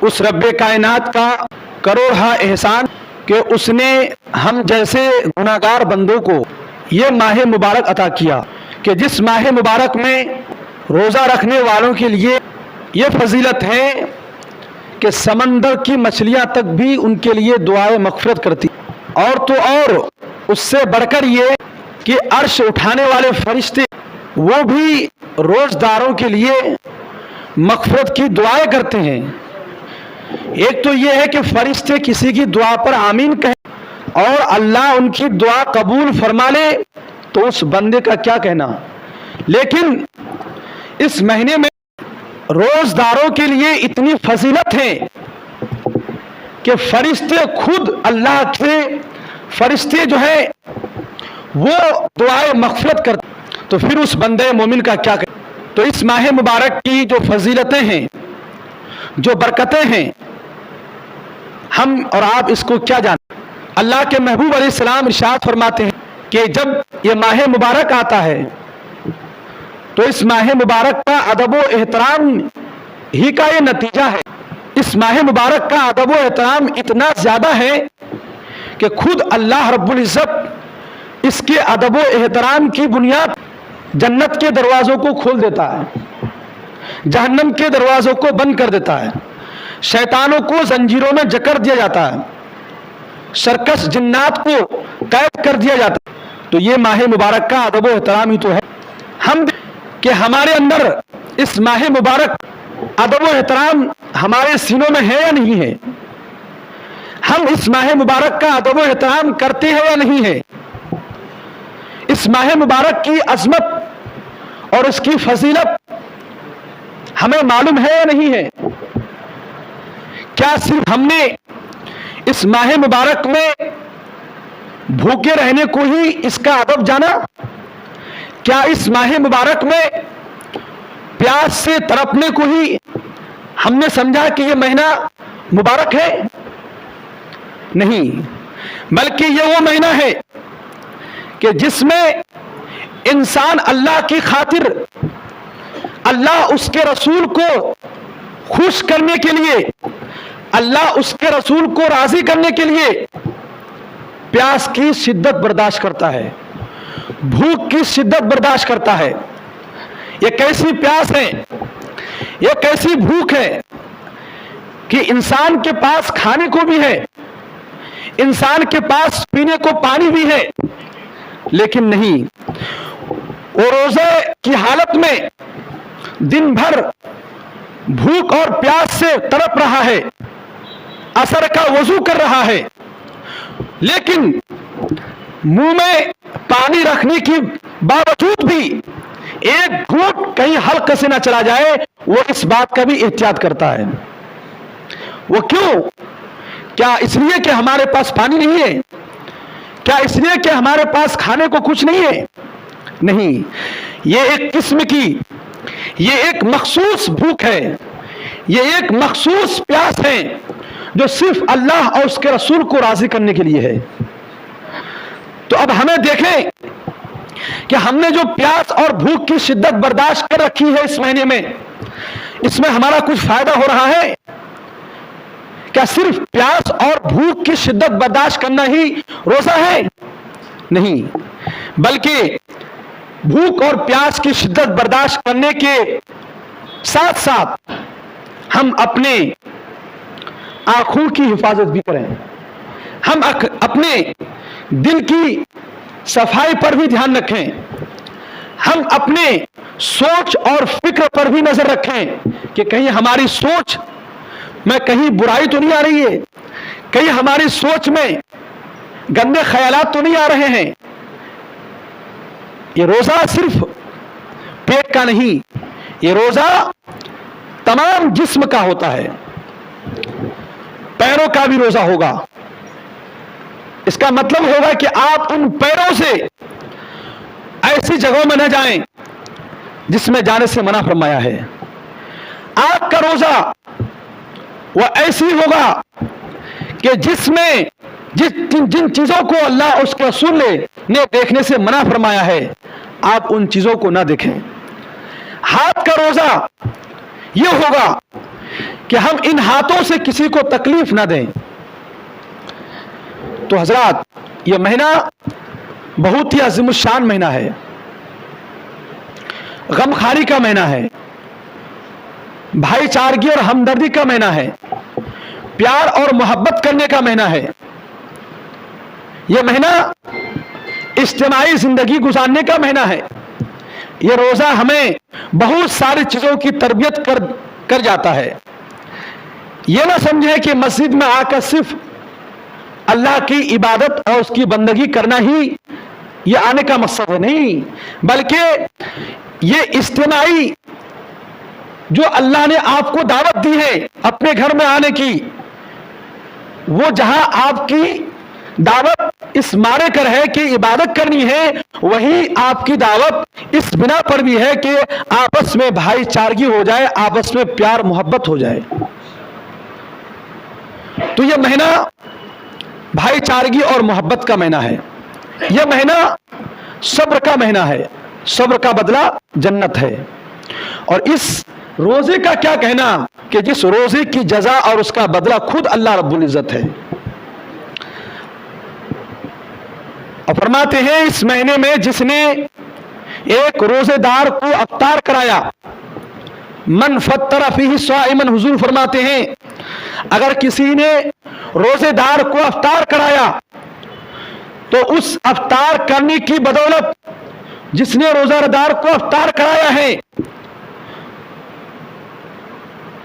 اس رب کائنات کا کروڑہ احسان کہ اس نے ہم جیسے گناہگار بندوں کو یہ ماہ مبارک عطا کیا کہ جس ماہ مبارک میں روزہ رکھنے والوں کے لیے یہ فضیلت ہے کہ سمندر کی مچھلیاں تک بھی ان کے لیے دعائے مغفرت کرتی، اور تو اور اس سے بڑھ کر یہ کہ عرش اٹھانے والے فرشتے وہ بھی روزداروں کے لیے مغفرت کی دعائیں کرتے ہیں۔ ایک تو یہ ہے کہ فرشتے کسی کی دعا پر آمین کہیں اور اللہ ان کی دعا قبول فرما لے تو اس بندے کا کیا کہنا۔ لیکن اس مہینے میں روزداروں کے لیے اتنی فضیلت ہے کہ فرشتے خود اللہ کے فرشتے جو ہے وہ دعائے مغفرت کرتے، تو پھر اس بندے مومن کا کیا کہنا۔ تو اس ماہ مبارک کی جو فضیلتیں ہیں، جو برکتیں ہیں، ہم اور آپ اس کو کیا جانیں۔ اللہ کے محبوب علیہ السلام ارشاد فرماتے ہیں کہ جب یہ ماہ مبارک آتا ہے تو اس ماہ مبارک کا ادب و احترام ہی کا یہ نتیجہ ہے۔ اس ماہ مبارک کا ادب و احترام اتنا زیادہ ہے کہ خود اللہ رب العزت اس کے ادب و احترام کی بنیاد جنت کے دروازوں کو کھول دیتا ہے، جہنم کے دروازوں کو بند کر دیتا ہے، شیطانوں کو زنجیروں میں جکڑ دیا جاتا ہے، سرکس جنات کو قید کر دیا جاتا ہے۔ تو یہ ماہ مبارک کا ادب و احترام ہی تو ہے۔ ہم کہ ہمارے اندر اس ماہ مبارک ادب و احترام ہمارے سینوں میں ہے یا نہیں ہے؟ ہم اس ماہ مبارک کا ادب و احترام کرتے ہیں یا نہیں ہے؟ اس ماہ مبارک کی عظمت اور اس کی فضیلت ہمیں معلوم ہے یا نہیں ہے؟ کیا صرف ہم نے اس ماہ مبارک میں بھوکے رہنے کو ہی اس کا ادب جانا؟ کیا اس ماہ مبارک میں پیاس سے تڑپنے کو ہی ہم نے سمجھا کہ یہ مہینہ مبارک ہے؟ نہیں، بلکہ یہ وہ مہینہ ہے کہ جس میں انسان اللہ کی خاطر، اللہ اس کے رسول کو خوش کرنے کے لیے، اللہ اس کے رسول کو راضی کرنے کے لیے پیاس کی شدت برداشت کرتا ہے، بھوک کی شدت برداشت کرتا ہے۔ یہ کیسی پیاس ہے، یہ کیسی بھوک ہے کہ انسان کے پاس کھانے کو بھی ہے، انسان کے پاس پینے کو پانی بھی ہے، لیکن نہیں، وہ روزے کی حالت میں دن بھر بھوک اور پیاس سے تڑپ رہا ہے، عصر کا وضو کر رہا ہے، لیکن منہ میں پانی رکھنے کے باوجود بھی ایک گھونٹ کہیں حلق سے نہ چلا جائے، وہ اس بات کا بھی احتیاط کرتا ہے۔ وہ کیوں؟ کیا اس لیے کہ ہمارے پاس پانی نہیں ہے؟ کیا اس لیے کہ ہمارے پاس کھانے کو کچھ نہیں ہے؟ نہیں، یہ ایک قسم کی، یہ ایک مخصوص بھوک ہے، یہ ایک مخصوص پیاس ہے جو صرف اللہ اور اس کے رسول کو راضی کرنے کے لیے ہے۔ تو اب ہمیں دیکھیں کہ ہم نے جو پیاس اور بھوک کی شدت برداشت کر رکھی ہے اس مہینے میں، اس میں ہمارا کچھ فائدہ ہو رہا ہے؟ کیا صرف پیاس اور بھوک کی شدت برداشت کرنا ہی روزہ ہے؟ نہیں، بلکہ بھوک اور پیاس کی شدت برداشت کرنے کے ساتھ ساتھ ہم اپنے آنکھوں کی حفاظت بھی کریں، ہم اپنے دل کی صفائی پر بھی دھیان رکھیں، ہم اپنے سوچ اور فکر پر بھی نظر رکھیں کہ کہیں ہماری سوچ میں کہیں برائی تو نہیں آ رہی ہے، کہیں ہماری سوچ میں گندے خیالات تو نہیں آ رہے ہیں۔ یہ روزہ صرف پیٹ کا نہیں، یہ روزہ تمام جسم کا ہوتا ہے، پیروں کا بھی روزہ ہوگا۔ اس کا مطلب ہوگا کہ آپ ان پیروں سے ایسی جگہوں میں نہ جائیں جس میں جانے سے منع فرمایا ہے۔ آپ کا روزہ وہ ایسی ہوگا کہ جس میں جن چیزوں کو اللہ اور اس کے رسول نے دیکھنے سے منع فرمایا ہے آپ ان چیزوں کو نہ دیکھیں۔ ہاتھ کا روزہ یہ ہوگا کہ ہم ان ہاتھوں سے کسی کو تکلیف نہ دیں۔ تو حضرات یہ مہینہ بہت ہی عظیم الشان مہینہ ہے، غم خاری کا مہینہ ہے، بھائی چارگی اور ہمدردی کا مہینہ ہے، پیار اور محبت کرنے کا مہینہ ہے۔ یہ مہینہ اجتماعی زندگی گزارنے کا مہینہ ہے۔ یہ روزہ ہمیں بہت ساری چیزوں کی تربیت کر جاتا ہے۔ یہ نہ سمجھیں کہ مسجد میں آ کر صرف اللہ کی عبادت اور اس کی بندگی کرنا ہی یہ آنے کا مقصد ہے، نہیں، بلکہ یہ اجتماعی جو اللہ نے آپ کو دعوت دی ہے اپنے گھر میں آنے کی، وہ جہاں آپ کی دعوت اس معنی کر ہے کہ عبادت کرنی ہے، وہی آپ کی دعوت اس بنا پر بھی ہے کہ آپس میں بھائی چارگی ہو جائے، آپس میں پیار محبت ہو جائے۔ تو یہ مہینہ بھائی چارگی اور محبت کا مہینہ ہے۔ یہ مہینہ صبر کا مہینہ ہے، صبر کا بدلہ جنت ہے۔ اور اس روزے کا کیا کہنا کہ جس روزے کی جزا اور اس کا بدلہ خود اللہ رب العزت ہے۔ اور فرماتے ہیں اس مہینے میں جس نے ایک روزے دار کو افطار کرایا، من فطر فیہ صائما، حضور فرماتے ہیں اگر کسی نے روزے دار کو افطار کرایا تو اس افطار کرنے کی بدولت جس نے روزہ دار کو افطار کرایا ہے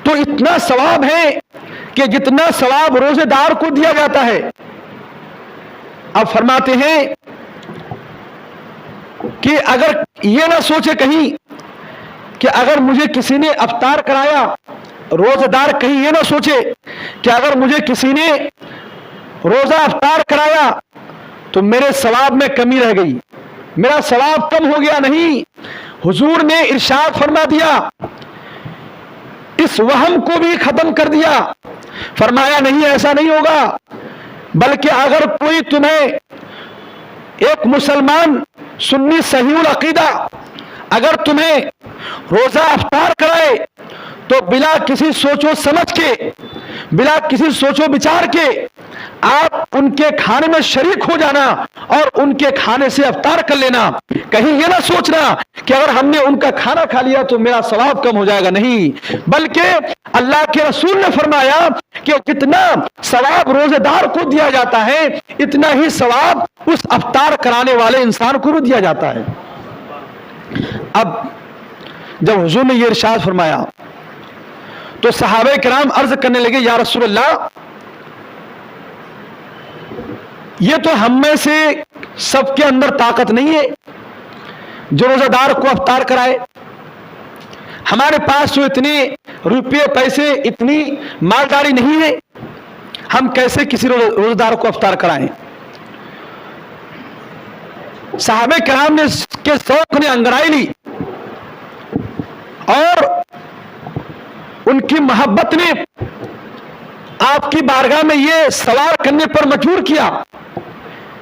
تو اتنا ثواب ہے کہ جتنا ثواب روزے دار کو دیا جاتا ہے۔ اب فرماتے ہیں کہ اگر یہ نہ سوچے کہیں کہ اگر مجھے کسی نے افطار کرایا، روزہ دار کہیں یہ نہ سوچے کہ اگر مجھے کسی نے روزہ افطار کرایا تو میرے ثواب میں کمی رہ گئی، میرا ثواب کم ہو گیا، نہیں، حضور نے ارشاد فرما دیا، اس وہم کو بھی ختم کر دیا، فرمایا نہیں ایسا نہیں ہوگا، بلکہ اگر کوئی تمہیں ایک مسلمان سنی صحیح العقیدہ اگر تمہیں روزہ افطار کرائے تو بلا کسی سوچ و سمجھ کے، بلا کسی سوچ و بچار کے آپ ان کے کھانے میں شریک ہو جانا اور ان کے کھانے سے افطار کر لینا۔ کہیں یہ نہ سوچنا کہ اگر ہم نے ان کا کھانا کھا لیا تو میرا ثواب کم ہو جائے گا، نہیں، بلکہ اللہ کے رسول نے فرمایا کہ جتنا ثواب روزے دار کو دیا جاتا ہے اتنا ہی ثواب اس افطار کرانے والے انسان کو بھی دیا جاتا ہے۔ اب جب حضور نے یہ ارشاد فرمایا تو صحابہ کرام عرض کرنے لگے یا رسول اللہ، یہ تو ہم میں سے سب کے اندر طاقت نہیں ہے جو روزہ دار کو افطار کرائے، ہمارے پاس تو اتنے روپے پیسے اتنی مالداری نہیں ہے، ہم کیسے کسی روزہ دار کو افطار کرائیں۔ صحابہ کرام نے کے ذوق نے انگڑائی لی اور ان کی محبت نے آپ کی بارگاہ میں یہ سوال کرنے پر مجبور کیا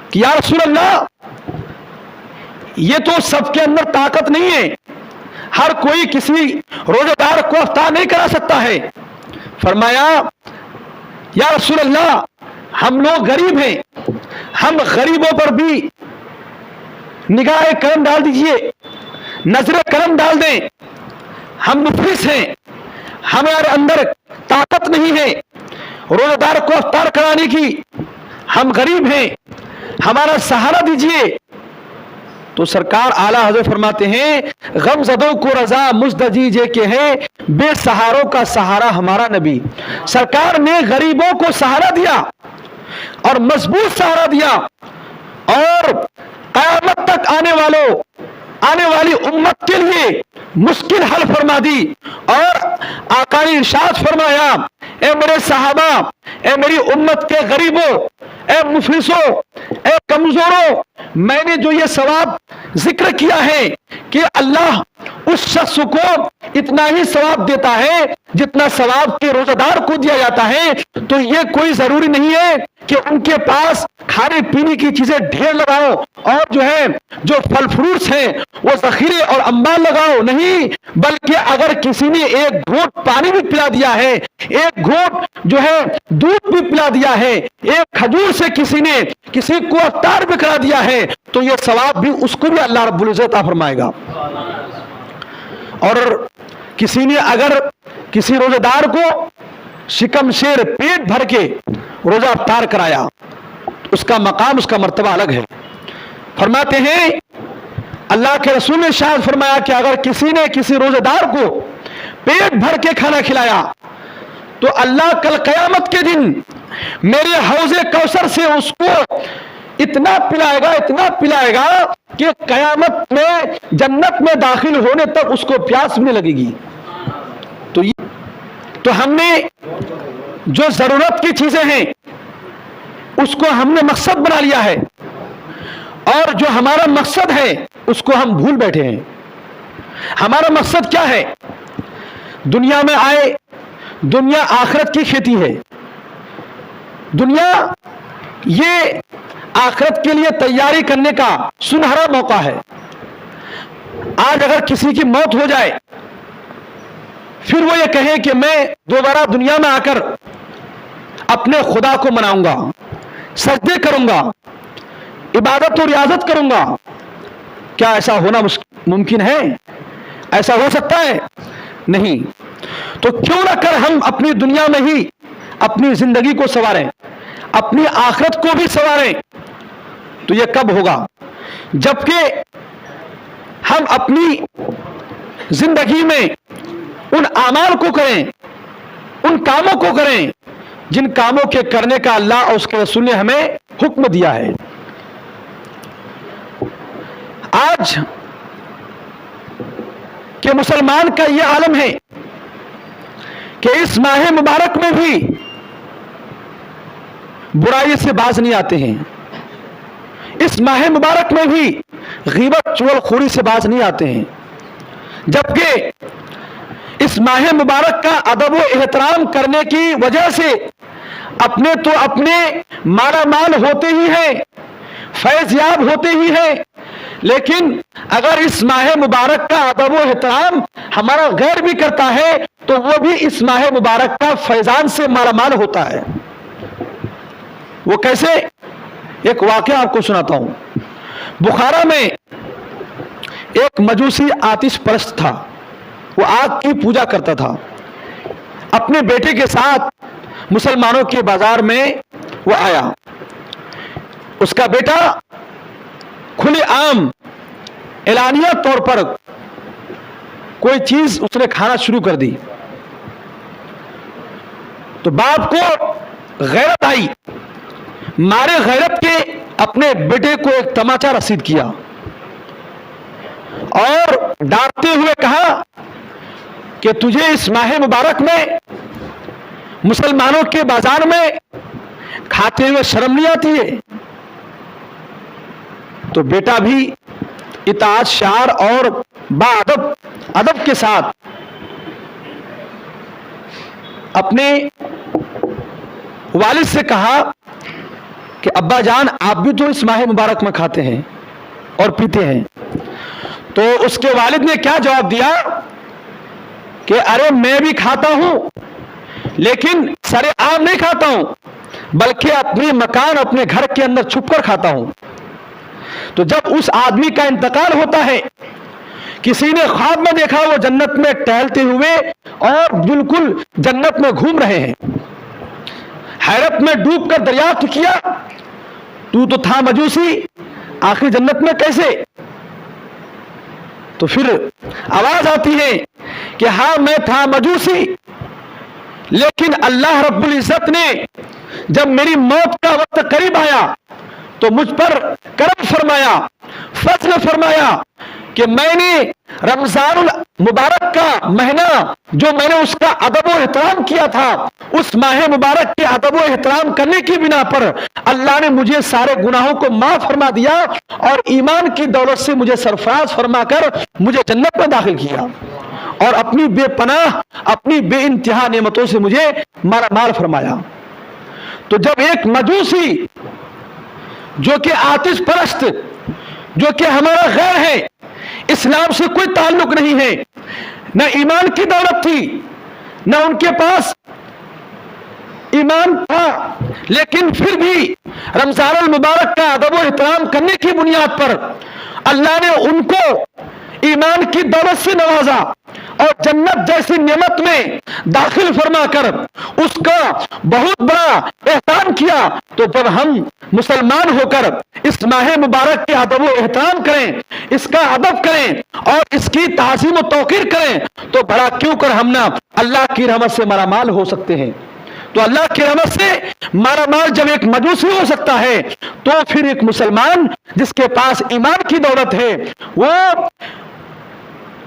کہ یا رسول اللہ، یہ تو سب کے اندر طاقت نہیں ہے، ہر کوئی کسی روزہ دار کو افطار نہیں کرا سکتا ہے۔ فرمایا یا رسول اللہ، ہم لوگ غریب ہیں، ہم غریبوں پر بھی نگاہ کرم ڈال دیجئے، نظر کرم ڈال دیں، ہم مفلس ہیں، ہمارے اندر طاقت نہیں ہے روزہ دار کو افطار کرانے کی، ہم غریب ہیں، ہمارا سہارا دیجئے۔ تو سرکار اعلیٰ حضرت فرماتے ہیں غم زدوں کو رضا مزد دیجئے کہ ہے بے سہاروں کا سہارا ہمارا نبی۔ سرکار نے غریبوں کو سہارا دیا اور مضبوط سہارا دیا اور قیامت تک آنے والی امت کے لیے مشکل حل فرما دی۔ اور آقا نے ارشاد فرمایا اے میرے صحابہ، اے میری امت کے غریبوں، اے مفلسوں، اے کمزوروں، میں نے جو یہ ثواب ذکر کیا ہے کہ اللہ اس شخص کو اتنا ہی ثواب دیتا ہے جتنا ثواب کے روزہ دار کو دیا جاتا ہے، تو یہ کوئی ضروری نہیں ہے کہ ان کے پاس کھانے پینے کی چیزیں ڈھیر لگاؤ اور جو پھل فروٹس ہیں وہ ذخیرے اور انبار لگاؤ، نہیں، بلکہ اگر کسی نے ایک گھونٹ پانی بھی پلا دیا ہے، ایک گھونٹ دودھ بھی پلا دیا ہے، ایک کھجور سے کسی نے کسی کو افطار بھی کرا دیا ہے، تو یہ ثواب بھی اس کو بھی اللہ رب العزت عطا فرمائے گا۔ اور کسی نے اگر کسی روزہ دار کو شکم شیر پیٹ بھر کے روزہ افطار کرایا، اس کا مقام، اس کا مرتبہ الگ ہے۔ فرماتے ہیں اللہ کے رسول نے شاید فرمایا کہ اگر کسی نے کسی روزہ دار کو پیٹ بھر کے کھانا کھلایا تو اللہ کل قیامت کے دن میرے حوض کوثر سے اس کو اتنا پلائے گا کہ قیامت میں جنت میں داخل ہونے تک اس کو پیاس بھی نہیں لگے گی۔ تو ہم نے جو ضرورت کی چیزیں ہیں اس کو ہم نے مقصد بنا لیا ہے، اور جو ہمارا مقصد ہے اس کو ہم بھول بیٹھے ہیں۔ ہمارا مقصد کیا ہے؟ دنیا میں آئے، دنیا آخرت کی کھیتی ہے، دنیا یہ آخرت کے لیے تیاری کرنے کا سنہرا موقع ہے۔ آج اگر کسی کی موت ہو جائے پھر وہ یہ کہے کہ میں دوبارہ دنیا میں آ کر اپنے خدا کو مناؤں گا، سجدے کروں گا، عبادت و ریاضت کروں گا، کیا ایسا ہونا ممکن ہے؟ ایسا ہو سکتا ہے؟ نہیں۔ تو کیوں نہ کر ہم اپنی دنیا میں ہی اپنی زندگی کو سنواریں، اپنی آخرت کو بھی سنواریں۔ تو یہ کب ہوگا؟ جبکہ ہم اپنی زندگی میں ان اعمال کو کریں، ان کاموں کو کریں جن کاموں کے کرنے کا اللہ اور اس کے رسول نے ہمیں حکم دیا ہے۔ آج کہ مسلمان کا یہ عالم ہے کہ اس ماہ مبارک میں بھی برائی سے باز نہیں آتے ہیں، اس ماہ مبارک میں بھی غیبت چغل خوری سے باز نہیں آتے ہیں، جبکہ اس ماہ مبارک کا ادب و احترام کرنے کی وجہ سے اپنے تو اپنے مالا مال ہوتے ہی ہیں، فیض یاب ہوتے ہی ہیں، لیکن اگر اس ماہ مبارک کا ادب و احترام ہمارا غیر بھی کرتا ہے تو وہ بھی اس ماہ مبارک کا فیضان سے مالا مال ہوتا ہے۔ وہ کیسے؟ ایک واقعہ آپ کو سناتا ہوں۔ بخارا میں ایک مجوسی آتش پرست تھا، وہ آگ کی پوجا کرتا تھا۔ اپنے بیٹے کے ساتھ مسلمانوں کے بازار میں وہ آیا۔ اس کا بیٹا کھلے عام اعلانیہ طور پر کوئی چیز اس نے کھانا شروع کر دی تو باپ کو غیرت آئی، مارے غیرت کے اپنے بیٹے کو ایک تماچا رسید کیا اور ڈانٹتے ہوئے کہا کہ تجھے اس ماہ مبارک میں مسلمانوں کے بازار میں کھاتے ہوئے شرم نہیں آتی ہے؟ تو بیٹا بھی اطاعت شعار اور ادب کے ساتھ اپنے والد سے کہا کہ ابا جان آپ بھی تو اس ماہ مبارک میں کھاتے ہیں اور پیتے ہیں۔ تو اس کے والد نے کیا جواب دیا کہ ارے میں بھی کھاتا ہوں لیکن سرے عام نہیں کھاتا ہوں، بلکہ اپنے مکان اپنے گھر کے اندر چھپ کر کھاتا ہوں۔ تو جب اس آدمی کا انتقال ہوتا ہے، کسی نے خواب میں دیکھا وہ جنت میں ٹہلتے ہوئے اور بالکل جنت میں گھوم رہے ہیں، حیرت میں ڈوب کر دریافت کیا تو تھا مجوسی، آخر جنت میں کیسے؟ تو پھر آواز آتی ہے کہ ہاں میں تھا مجوسی، لیکن اللہ رب العزت نے جب میری موت کا وقت قریب آیا تو مجھ پر کرم فرمایا، فضل فرمایا کہ میں نے رمضان المبارک کا مہینہ جو میں نے اس کا ادب و احترام کیا تھا، اس ماہ مبارک کے ادب و احترام کرنے کی بنا پر اللہ نے مجھے سارے گناہوں کو معاف فرما دیا اور ایمان کی دولت سے مجھے سرفراز فرما کر مجھے جنت میں داخل کیا اور اپنی بے پناہ، اپنی بے انتہا نعمتوں سے مجھے مالا مال فرمایا۔ تو جب ایک مجوسی جو کہ آتش پرست، جو کہ ہمارا غیر ہے، اسلام سے کوئی تعلق نہیں ہے، نہ ایمان کی دولت تھی، نہ ان کے پاس ایمان تھا، لیکن پھر بھی رمضان المبارک کا ادب و احترام کرنے کی بنیاد پر اللہ نے ان کو ایمان کی دولت سے نوازا اور جنت جیسی نعمت میں داخل فرما کر اس کا بہت بڑا احسان کیا۔ تو جب ہم مسلمان ہو کر اس ماہ مبارک کے ادب و احترام کریں، اس کا ادب کریں اور اس کی تعظیم و توقیر کریں، تو بھلا کیوں کر ہم نہ اللہ کی رحمت سے مالا مال ہو سکتے ہیں؟ تو اللہ کی رحمت سے مالا مال جب ایک مجوسی ہو سکتا ہے، تو پھر ایک مسلمان جس کے پاس ایمان کی دولت ہے، وہ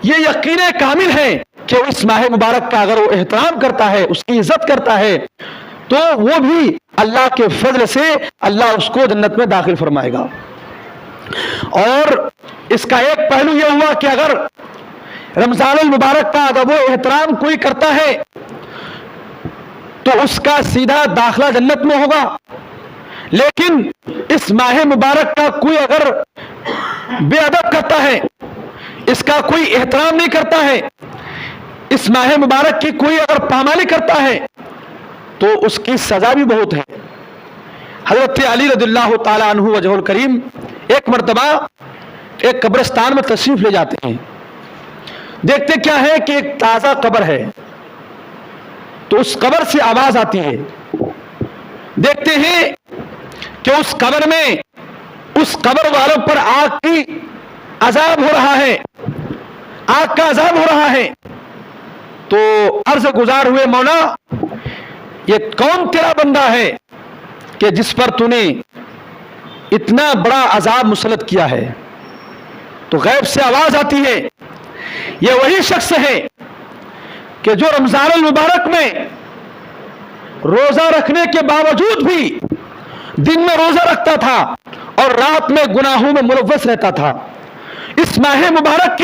یہ یقین کامل ہے کہ اس ماہ مبارک کا اگر وہ احترام کرتا ہے، اس کی عزت کرتا ہے، تو وہ بھی اللہ کے فضل سے اللہ اس کو جنت میں داخل فرمائے گا۔ اور اس کا ایک پہلو یہ ہوا کہ اگر رمضان المبارک کا ادب و احترام کوئی کرتا ہے تو اس کا سیدھا داخلہ جنت میں ہوگا، لیکن اس ماہ مبارک کا کوئی اگر بے ادب کرتا ہے، اس کا کوئی احترام نہیں کرتا ہے، اس ماہ مبارک کی کوئی اگر پامالی کرتا ہے، تو اس کی سزا بھی بہت ہے۔ حضرت علی رضی اللہ تعالیٰ عنہ وجہ الکریم ایک مرتبہ ایک قبرستان میں تشریف لے جاتے ہیں، دیکھتے کیا ہے کہ ایک تازہ قبر ہے، تو اس قبر سے آواز آتی ہے، دیکھتے ہیں کہ اس قبر میں اس قبر والوں پر آگ کی عذاب ہو رہا ہے، آگ کا عذاب ہو رہا ہے۔ تو عرض گزار ہوئے، مولا یہ کون تیرا بندہ ہے کہ جس پر تو نے اتنا بڑا عذاب مسلط کیا ہے؟ تو غیب سے آواز آتی ہے، یہ وہی شخص ہے کہ جو رمضان المبارک میں روزہ رکھنے کے باوجود بھی دن میں روزہ رکھتا تھا اور رات میں گناہوں میں ملوث رہتا تھا۔ اس ماہ مبارک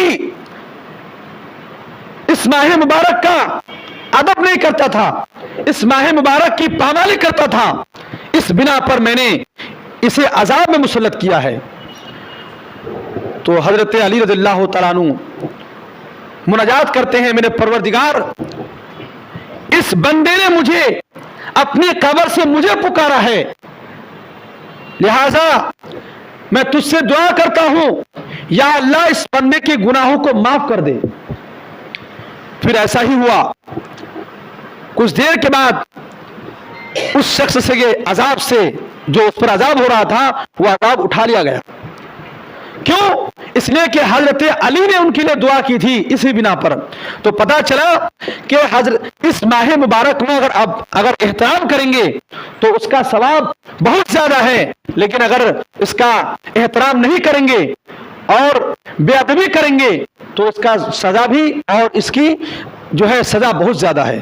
کا ادب نہیں کرتا تھا، اس ماہ مبارک کی پامالی کرتا تھا، اس بنا پر میں نے اسے عذاب میں مسلط کیا ہے۔ تو حضرت علی رضی اللہ تعالیٰ عنہ مناجات کرتے ہیں، میرے پروردگار، اس بندے نے مجھے اپنی قبر سے مجھے پکارا ہے، لہذا میں تجھ سے دعا کرتا ہوں یا اللہ اس بندے کے گناہوں کو معاف کر دے۔ پھر ایسا ہی ہوا، کچھ دیر کے بعد اس شخص سے یہ عذاب سے جو اس پر عذاب ہو رہا تھا وہ عذاب اٹھا لیا گیا۔ کیوں؟ اس لیے کہ حضرت علی نے ان کے لیے دعا کی تھی، اسی بنا پر۔ تو پتا چلا کہ حضرت اس ماہ مبارک میں اگر احترام کریں گے تو اس کا ثواب بہت زیادہ ہے، لیکن اگر اس کا احترام نہیں کریں گے اور بے ادبی کریں گے تو اس کا سزا بھی اور اس کی جو ہے سزا بہت زیادہ ہے۔